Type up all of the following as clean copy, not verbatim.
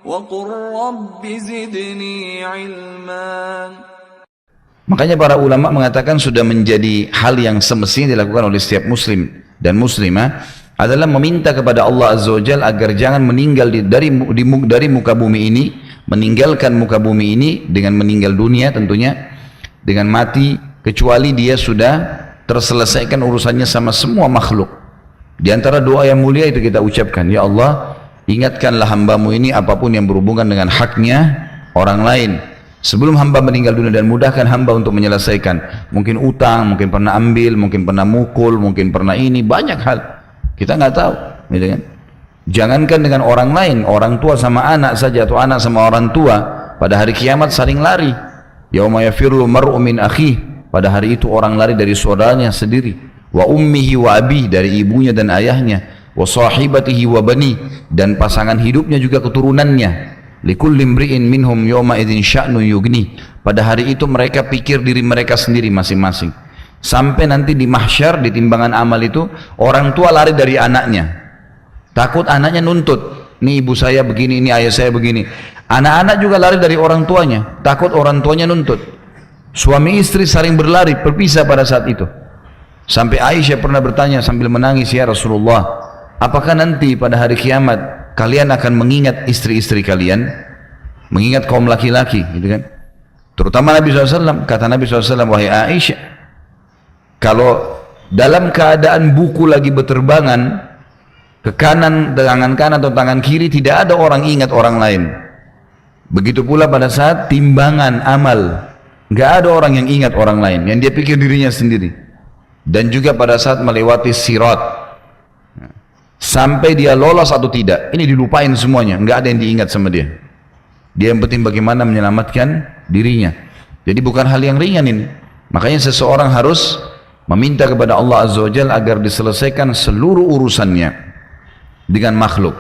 وقل رب زدني علما. Makanya para ulama mengatakan sudah menjadi hal yang semestinya dilakukan oleh setiap muslim dan muslimah adalah meminta kepada Allah Azza wa Jalla agar jangan meninggal dari muka bumi ini, meninggalkan muka bumi ini dengan meninggal dunia tentunya, dengan mati, kecuali dia sudah terselesaikan urusannya sama semua makhluk. Di antara doa yang mulia itu kita ucapkan, ya Allah, ingatkanlah hambamu ini apapun yang berhubungan dengan haknya orang lain sebelum hamba meninggal dunia, dan mudahkan hamba untuk menyelesaikan. Mungkin utang, mungkin pernah ambil, mungkin pernah mukul, mungkin pernah ini, banyak hal kita nggak tahu, gitu kan? Jangankan dengan orang lain, orang tua sama anak saja, atau anak sama orang tua, pada hari kiamat saling lari. Yauma yafirru mar'u min akhihi, pada hari itu orang lari dari saudaranya sendiri. Wa ummihi wa abihi, dari ibunya dan ayahnya. Wa sahibatihi wa bani, dan pasangan hidupnya juga keturunannya. Likulli imri'in minhum yawma idzin sya'nu yughni, pada hari itu mereka pikir diri mereka sendiri masing-masing. Sampai nanti di mahsyar, di timbangan amal itu, orang tua lari dari anaknya, takut anaknya nuntut, ini ibu saya begini, ini ayah saya begini. Anak-anak juga lari dari orang tuanya, takut orang tuanya nuntut. Suami istri saling berlari, berpisah pada saat itu. Sampai Aisyah pernah bertanya sambil menangis, ya Rasulullah, apakah nanti pada hari kiamat kalian akan mengingat istri-istri kalian, mengingat kaum laki-laki, gitu kan? Terutama Nabi SAW. Kata Nabi SAW, wahai Aisyah, kalau dalam keadaan buku lagi berterbangan ke kanan, tangan kanan atau tangan kiri, tidak ada orang ingat orang lain. Begitu pula pada saat timbangan amal, nggak ada orang yang ingat orang lain, yang dia pikir dirinya sendiri. Dan juga pada saat melewati sirat, sampai dia lolos atau tidak, ini dilupain semuanya, nggak ada yang diingat sama dia. Dia yang penting bagaimana menyelamatkan dirinya. Jadi bukan hal yang ringan ini. Makanya seseorang harus meminta kepada Allah Azza wa Jalla agar diselesaikan seluruh urusannya dengan makhluk.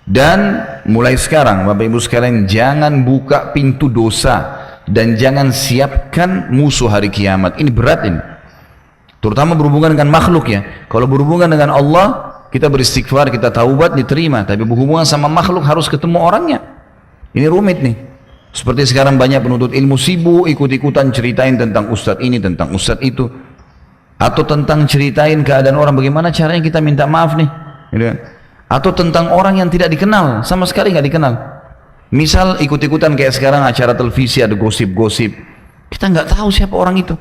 Dan mulai sekarang Bapak Ibu sekalian, jangan buka pintu dosa dan jangan siapkan musuh hari kiamat. Ini berat ini, terutama berhubungan dengan makhluk ya. Kalau berhubungan dengan Allah, kita beristighfar, kita taubat, diterima. Tapi berhubungan sama makhluk harus ketemu orangnya. Ini rumit nih. Seperti sekarang banyak penuntut ilmu sibuk ikut-ikutan ceritain tentang ustadz ini, tentang ustadz itu, atau tentang ceritain keadaan orang, bagaimana caranya kita minta maaf nih, gitu kan? Atau tentang orang yang tidak dikenal, sama sekali nggak dikenal. Misal ikut-ikutan kayak sekarang acara televisi ada gosip-gosip, kita nggak tahu siapa orang itu,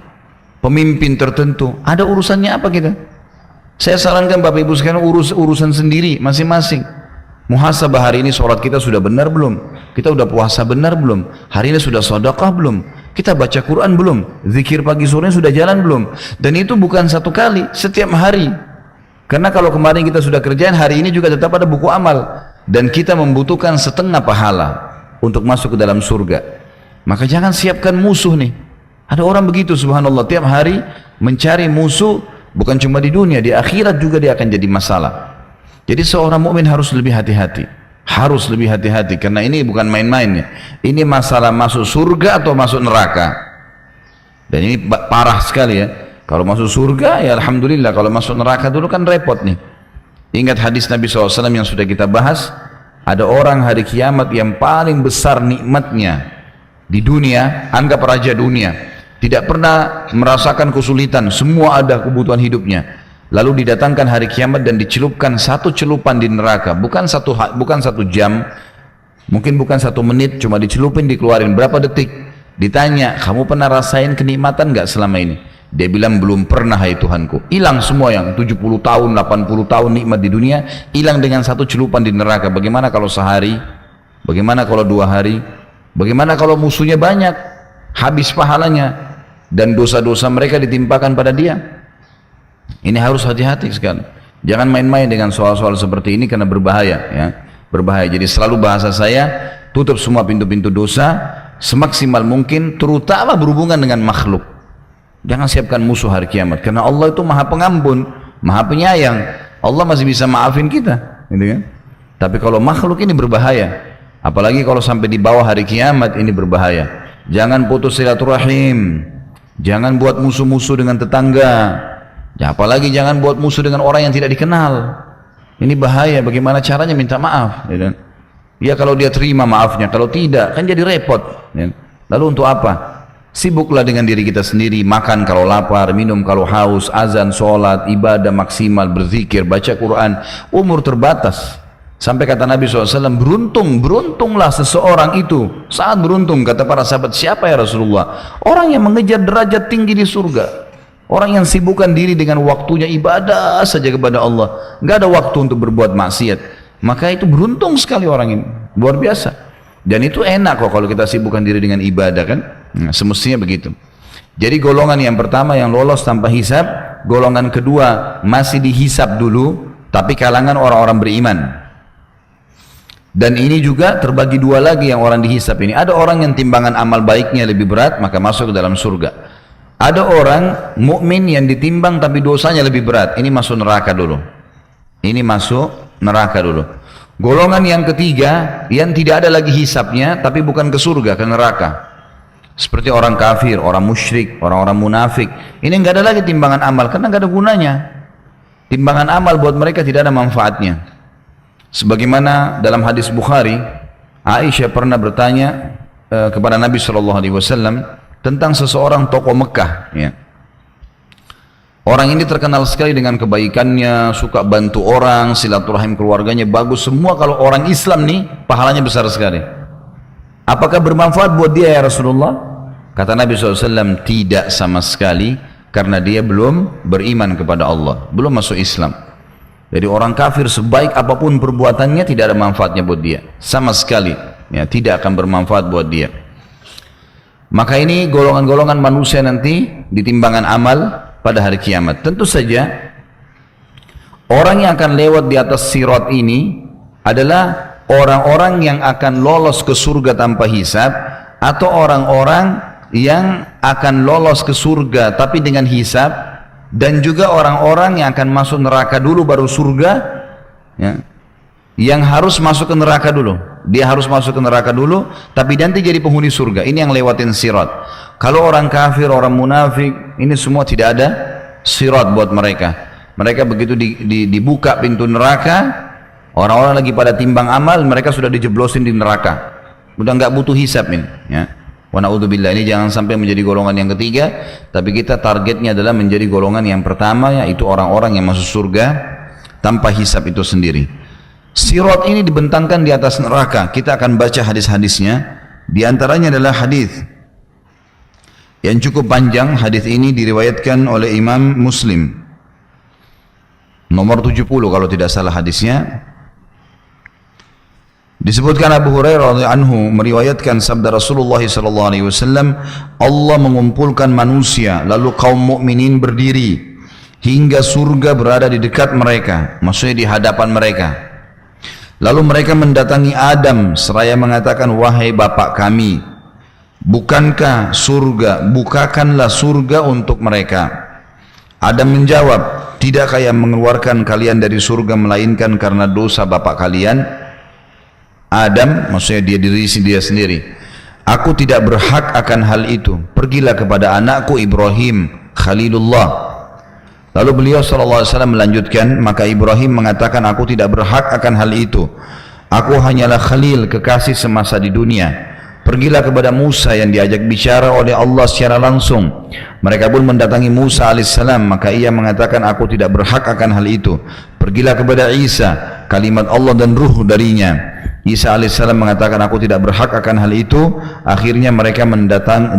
pemimpin tertentu, ada urusannya apa kita? Saya sarankan Bapak Ibu sekalian urusan sendiri masing-masing. Muhasabah, hari ini sholat kita sudah benar belum? Kita udah puasa benar belum? Hari ini sudah sedekah belum? Kita baca Quran belum? Zikir pagi sore sudah jalan belum? Dan itu bukan satu kali, setiap hari. Karena kalau kemarin kita sudah kerjaan, hari ini juga tetap ada buku amal. Dan kita membutuhkan setengah pahala untuk masuk ke dalam surga. Maka jangan siapkan musuh nih. Ada orang begitu subhanallah, tiap hari mencari musuh, bukan cuma di dunia, di akhirat juga dia akan jadi masalah. Jadi seorang mukmin harus lebih hati-hati. Harus lebih hati-hati, karena ini bukan main-main ya. Ini masalah masuk surga atau masuk neraka. Dan ini parah sekali ya. Kalau masuk surga ya alhamdulillah, kalau masuk neraka dulu kan repot nih. Ingat hadis Nabi SAW yang sudah kita bahas, ada orang hari kiamat yang paling besar nikmatnya di dunia, anggap raja dunia, tidak pernah merasakan kesulitan, semua ada kebutuhan hidupnya. Lalu didatangkan hari kiamat dan dicelupkan satu celupan di neraka, bukan satu jam, mungkin bukan 1 menit, cuma dicelupin, dikeluarin berapa detik. Ditanya, kamu pernah rasain kenikmatan nggak selama ini? Dia bilang, belum pernah hai Tuhanku. Hilang semua yang 70 tahun, 80 tahun nikmat di dunia, hilang dengan satu celupan di neraka. Bagaimana kalau sehari? Bagaimana kalau 2 hari? Bagaimana kalau musuhnya banyak? Habis pahalanya. Dan dosa-dosa mereka ditimpakan pada dia. Ini harus hati-hati sekali. Jangan main-main dengan soal-soal seperti ini karena berbahaya ya. Berbahaya. Jadi selalu bahasa saya, tutup semua pintu-pintu dosa semaksimal mungkin, terutama berhubungan dengan makhluk. Jangan siapkan musuh hari kiamat, karena Allah itu maha pengampun, maha penyayang. Allah masih bisa maafin kita, gitu kan? Tapi kalau makhluk ini berbahaya, apalagi kalau sampai di bawah hari kiamat, ini berbahaya. Jangan putus silaturahim, jangan buat musuh-musuh dengan tetangga, ya, apalagi jangan buat musuh dengan orang yang tidak dikenal. Ini bahaya. Bagaimana caranya minta maaf, gitu kan? Ya kalau dia terima maafnya, kalau tidak kan jadi repot. Ya. Lalu untuk apa? Sibuklah dengan diri kita sendiri, makan kalau lapar, minum kalau haus, azan, sholat, ibadah maksimal, berzikir, baca Quran. Umur terbatas. Sampai kata Nabi SAW, beruntunglah seseorang itu. Sangat beruntung, kata para sahabat. Siapa ya Rasulullah? Orang yang mengejar derajat tinggi di surga. Orang yang sibukkan diri dengan waktunya ibadah saja kepada Allah. Nggak ada waktu untuk berbuat maksiat. Maka itu beruntung sekali orang ini. Luar biasa. Dan itu enak kok kalau kita sibukkan diri dengan ibadah kan. Nah, semestinya begitu. Jadi golongan yang pertama yang lolos tanpa hisab, golongan kedua masih dihisab dulu, tapi kalangan orang-orang beriman. Dan ini juga terbagi dua lagi yang orang dihisab ini. Ada orang yang timbangan amal baiknya lebih berat, maka masuk ke dalam surga. Ada orang mukmin yang ditimbang tapi dosanya lebih berat, ini masuk neraka dulu. Ini masuk neraka dulu. Golongan yang ketiga yang tidak ada lagi hisabnya, tapi bukan ke surga, ke neraka. Seperti orang kafir, orang musyrik, orang-orang munafik. Ini nggak ada lagi timbangan amal karena nggak ada gunanya. Timbangan amal buat mereka tidak ada manfaatnya. Sebagaimana dalam hadis Bukhari, Aisyah pernah bertanya kepada Nabi SAW tentang seseorang tokoh Mekah. Ya. Orang ini terkenal sekali dengan kebaikannya, suka bantu orang, silaturahim keluarganya bagus. Semua kalau orang Islam nih pahalanya besar sekali. Apakah bermanfaat buat dia ya Rasulullah? Kata Nabi SAW, tidak sama sekali, karena dia belum beriman kepada Allah, belum masuk Islam. Jadi orang kafir sebaik apapun perbuatannya tidak ada manfaatnya buat dia, sama sekali, ya, tidak akan bermanfaat buat dia. Maka ini golongan-golongan manusia nanti di timbangan amal pada hari kiamat. Tentu saja orang yang akan lewat di atas sirat ini adalah orang-orang yang akan lolos ke surga tanpa hisab, atau orang-orang yang akan lolos ke surga tapi dengan hisab, dan juga orang-orang yang akan masuk neraka dulu baru surga, ya. Yang harus masuk ke neraka dulu, dia harus masuk ke neraka dulu tapi nanti jadi penghuni surga. Ini yang lewatin sirat. Kalau orang kafir, orang munafik, ini semua tidak ada sirat buat mereka. Mereka begitu dibuka pintu neraka, orang-orang lagi pada timbang amal, mereka sudah dijeblosin di neraka. Udah nggak butuh hisab ini. Ya. Wa na'udzubillah, ini jangan sampai menjadi golongan yang ketiga, tapi kita targetnya adalah menjadi golongan yang pertama, yaitu orang-orang yang masuk surga tanpa hisab itu sendiri. Sirat ini dibentangkan di atas neraka. Kita akan baca hadis-hadisnya. Di antaranya adalah hadis yang cukup panjang. Hadis ini diriwayatkan oleh Imam Muslim. Nomor 70 kalau tidak salah hadisnya. Disebutkan Abu Hurairah radhiyallahu anhu meriwayatkan sabda Rasulullah SAW, Allah mengumpulkan manusia, lalu kaum mukminin berdiri hingga surga berada di dekat mereka, maksudnya di hadapan mereka. Lalu mereka mendatangi Adam seraya mengatakan, wahai bapak kami, bukankah surga, bukakanlah surga untuk mereka. Adam menjawab, tidakkah yang mengeluarkan kalian dari surga melainkan karena dosa bapak kalian? Adam, maksudnya diri dia sendiri, aku tidak berhak akan hal itu, pergilah kepada anakku Ibrahim Khalilullah. Lalu beliau SAW melanjutkan, maka Ibrahim mengatakan, aku tidak berhak akan hal itu, aku hanyalah Khalil, kekasih semasa di dunia. Pergilah kepada Musa yang diajak bicara oleh Allah secara langsung. Mereka pun mendatangi Musa alaihissalam, maka ia mengatakan, aku tidak berhak akan hal itu. Pergilah kepada Isa, kalimat Allah dan ruh darinya. Isa alaihissalam mengatakan, aku tidak berhak akan hal itu. Akhirnya mereka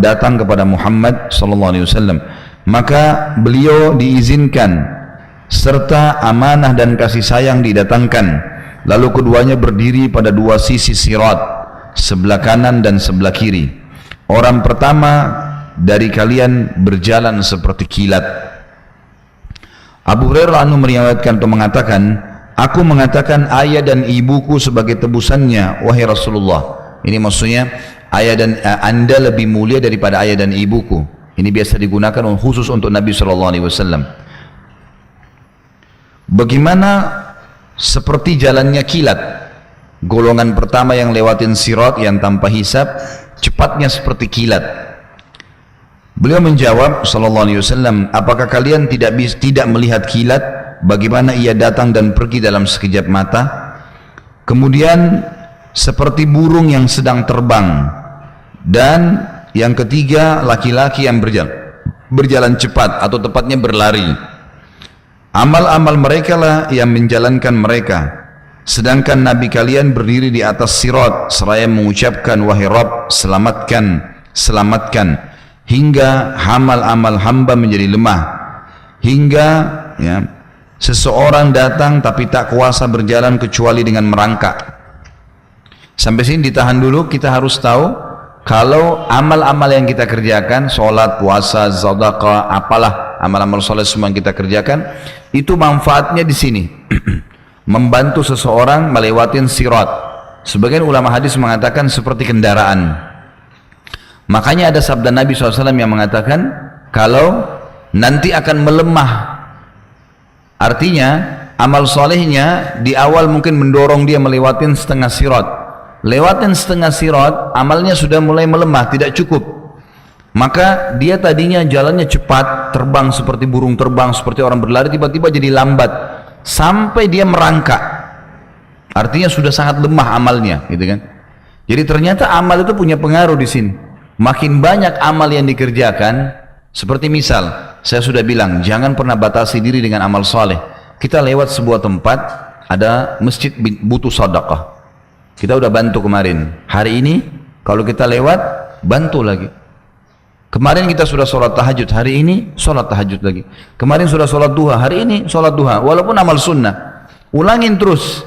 datang kepada Muhammad SAW. Maka beliau diizinkan serta amanah dan kasih sayang didatangkan. Lalu keduanya berdiri pada dua sisi sirat, sebelah kanan dan sebelah kiri. Orang pertama dari kalian berjalan seperti kilat. Abu Hurairah meriwayatkan atau mengatakan, aku mengatakan ayah dan ibuku sebagai tebusannya, wahai Rasulullah. Ini maksudnya ayah dan anda lebih mulia daripada ayah dan ibuku. Ini biasa digunakan khusus untuk Nabi SAW. Bagaimana seperti jalannya kilat, golongan pertama yang lewatin sirat yang tanpa hisab, cepatnya seperti kilat. Beliau menjawab SAW, apakah kalian tidak melihat kilat, bagaimana ia datang dan pergi dalam sekejap mata? Kemudian seperti burung yang sedang terbang. Dan yang ketiga, laki-laki yang berjalan cepat atau tepatnya berlari. Amal-amal mereka lah yang menjalankan mereka. Sedangkan Nabi kalian berdiri di atas sirat seraya mengucapkan, wahai Rabb, selamatkan, selamatkan, hingga amal-amal hamba menjadi lemah, hingga ya, seseorang datang tapi tak kuasa berjalan kecuali dengan merangkak. Sampai sini ditahan dulu. Kita harus tahu kalau amal-amal yang kita kerjakan, sholat, puasa, sedekah, apalah amal-amal soleh semua yang kita kerjakan, itu manfaatnya di sini. Membantu seseorang melewati sirat. Sebagian ulama hadis mengatakan seperti kendaraan. Makanya ada sabda Nabi SAW yang mengatakan kalau nanti akan melemah. Artinya amal solehnya di awal mungkin mendorong dia melewati setengah sirat. Lewatin setengah sirat, amalnya sudah mulai melemah, tidak cukup. Maka dia tadinya jalannya cepat, terbang seperti burung terbang, seperti orang berlari, tiba-tiba jadi lambat sampai dia merangkak. Artinya sudah sangat lemah amalnya, gitu kan? Jadi ternyata amal itu punya pengaruh di sini. Makin banyak amal yang dikerjakan, seperti misal, saya sudah bilang, jangan pernah batasi diri dengan amal saleh. Kita lewat sebuah tempat, ada masjid butuh sedekah. Kita udah bantu kemarin. Hari ini kalau kita lewat, bantu lagi. Kemarin kita sudah sholat tahajud, hari ini sholat tahajud lagi. Kemarin sudah sholat duha, hari ini sholat duha. Walaupun amal sunnah, ulangin terus.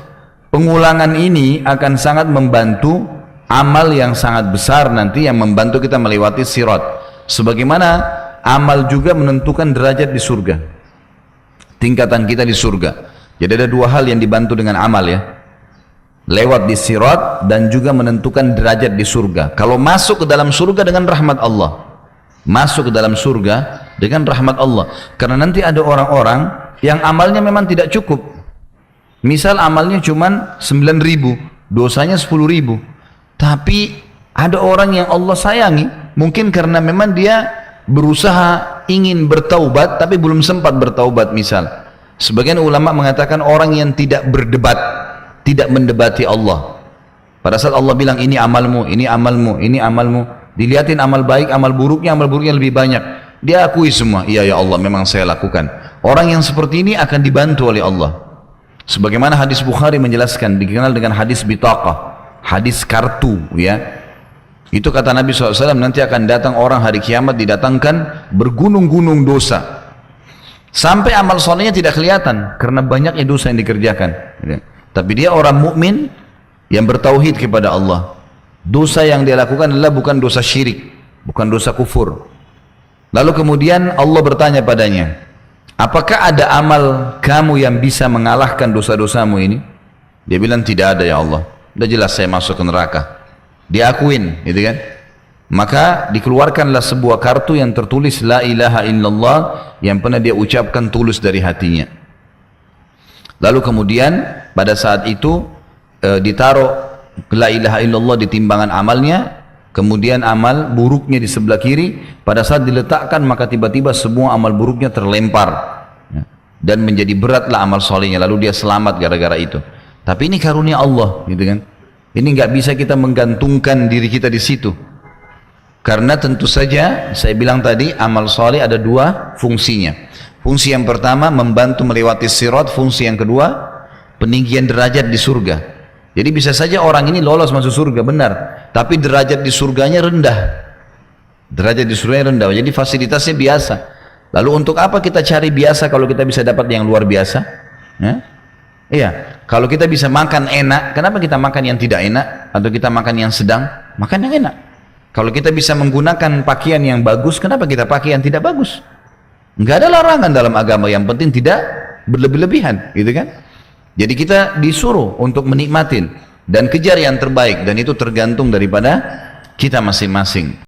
Pengulangan ini akan sangat membantu amal yang sangat besar nanti yang membantu kita melewati sirat. Sebagaimana amal juga menentukan derajat di surga, tingkatan kita di surga. Jadi ada dua hal yang dibantu dengan amal ya. Lewat di sirat dan juga menentukan derajat di surga. Kalau masuk ke dalam surga dengan rahmat Allah, masuk ke dalam surga dengan rahmat Allah. Karena nanti ada orang-orang yang amalnya memang tidak cukup. Misal amalnya cuma 9.000, dosanya 10.000. Tapi ada orang yang Allah sayangi, mungkin karena memang dia berusaha ingin bertaubat tapi belum sempat bertaubat misal. Sebagian ulama mengatakan orang yang tidak berdebat, tidak mendebati Allah. Pada saat Allah bilang ini amalmu, ini amalmu, ini amalmu, dilihatin amal baik, amal buruknya lebih banyak. Dia akui semua, iya ya Allah memang saya lakukan. Orang yang seperti ini akan dibantu oleh Allah. Sebagaimana hadis Bukhari menjelaskan, dikenal dengan hadis bitaqah, hadis kartu ya. Itu kata Nabi SAW, nanti akan datang orang hari kiamat didatangkan bergunung-gunung dosa. Sampai amal solehnya tidak kelihatan karena banyaknya dosa yang dikerjakan. Tapi dia orang mukmin yang bertauhid kepada Allah. Dosa yang dia lakukan adalah bukan dosa syirik, bukan dosa kufur. Lalu kemudian Allah bertanya padanya, apakah ada amal kamu yang bisa mengalahkan dosa-dosamu ini? Dia bilang tidak ada ya Allah. Sudah jelas saya masuk ke neraka. Dia akuin, gitu kan? Maka dikeluarkanlah sebuah kartu yang tertulis la ilaha illallah yang pernah dia ucapkan tulus dari hatinya. Lalu kemudian pada saat itu ditaruh la ilaha illallah di timbangan amalnya, kemudian amal buruknya di sebelah kiri. Pada saat diletakkan maka tiba-tiba semua amal buruknya terlempar ya, dan menjadi beratlah amal solehnya. Lalu dia selamat gara-gara itu. Tapi ini karunia Allah, gitu kan? Ini nggak bisa kita menggantungkan diri kita di situ. Karena tentu saja saya bilang tadi amal soleh ada dua fungsinya. Fungsi yang pertama membantu melewati sirat, fungsi yang kedua peninggian derajat di surga. Jadi bisa saja orang ini lolos masuk surga benar, tapi derajat di surganya rendah. Derajat di surganya rendah. Jadi fasilitasnya biasa. Lalu untuk apa kita cari biasa kalau kita bisa dapat yang luar biasa? Ya? Iya, kalau kita bisa makan enak, kenapa kita makan yang tidak enak? Atau kita makan yang sedang? Makan yang enak. Kalau kita bisa menggunakan pakaian yang bagus, kenapa kita pakai yang tidak bagus? Enggak ada larangan dalam agama, yang penting tidak berlebih-lebihan, gitu kan? Jadi kita disuruh untuk menikmatin dan kejar yang terbaik, dan itu tergantung daripada kita masing-masing.